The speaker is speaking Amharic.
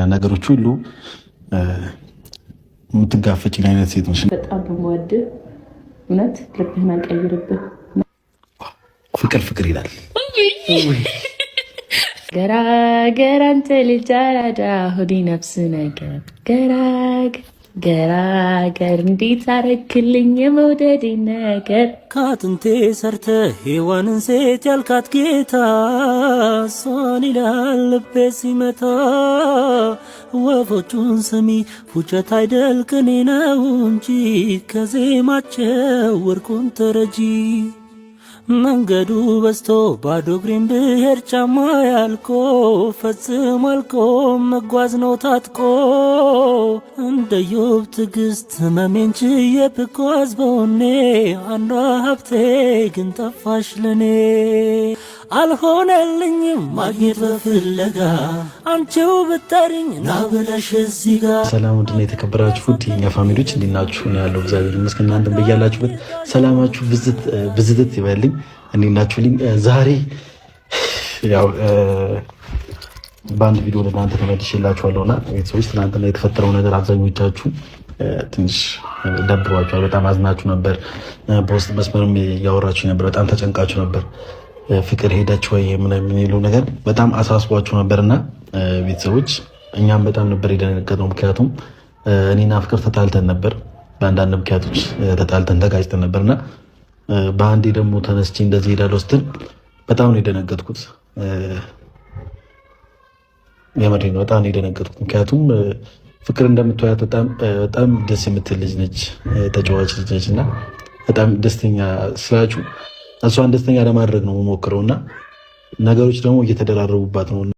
ነገሮች ሁሉ የምትጋፈጭኝ አይነት ሴት ነሽ። በጣም የምወድህ እውነት ልብህን አልቀይርብህ። ፍቅር ፍቅር ይላል። ገራገር አንተ ልጅ አራዳ ሆዴ ነፍስ ነገር ገራገር እንዴት አረክልኝ የመውደዴ ነገር ካጥንቴ ሰርተ ሔዋንን ሴት ያልካት ጌታ እሷን ይላል ልቤ ሲመታ። ወፎቹን ስሚ ፉጨት አይደል ቅኔ ነው እንጂ ከዜማቸው ወርቁን ተረጂ። መንገዱ በስቶ ባዶ እግሬን ብሄድ ጫማ ያልቆ ፈጽሞ አልቆ መጓዝ ነው ታጥቆ። እንደ ኢዮብ ትዕግስት ህመሜን ችዬ ብጓዝ በውኔ አንዷ ሀብቴ ግን ጠፋሽ ለኔ። አልሆነልኝም ማግኘት በፍለጋ አንቺው ብጠሪኝ ና ብለሽ እዚህ ጋር። ሰላም ውድና የተከበራችሁ ውድ የኛ ፋሚሊዎች እንዴት ናችሁ? ነው ያለው እግዚአብሔር ይመስገን። እናንተም በያላችሁበት ሰላማችሁ ብዝት ይበልኝ። እንዴት ናችሁልኝ? ዛሬ ያው በአንድ ቪዲዮ ለእናንተ ተመልሼላችኋለሁና ቤተሰቦች ትናንትና የተፈጠረው ነገር አብዛኞቻችሁ ትንሽ ደብሯችኋል። በጣም አዝናችሁ ነበር። በውስጥ መስመርም ያወራችሁ ነበር። በጣም ተጨንቃችሁ ነበር። ፍቅር ሄደች ወይ ምናምን የሚለው ነገር በጣም አሳስቧችሁ ነበርና ቤተሰቦች እኛም በጣም ነበር የደነገጥነው። ምክንያቱም እኔና ፍቅር ተጣልተን ነበር። በአንዳንድ ምክንያቶች ተጣልተን ተጋጭተን ነበርና በአንዴ ደግሞ ተነስቼ እንደዚህ ሄዳለሁ ስትል በጣም ነው የደነገጥኩት። የምሬን ነው፣ በጣም ነው የደነገጥኩት። ምክንያቱም ፍቅር እንደምትወያት በጣም ደስ የምትል ልጅ ነች፣ ተጫዋች ልጅ ነች እና በጣም ደስተኛ ስላችሁ እሷን ደስተኛ ለማድረግ ነው የምሞክረው እና ነገሮች ደግሞ እየተደራረቡባት ነው።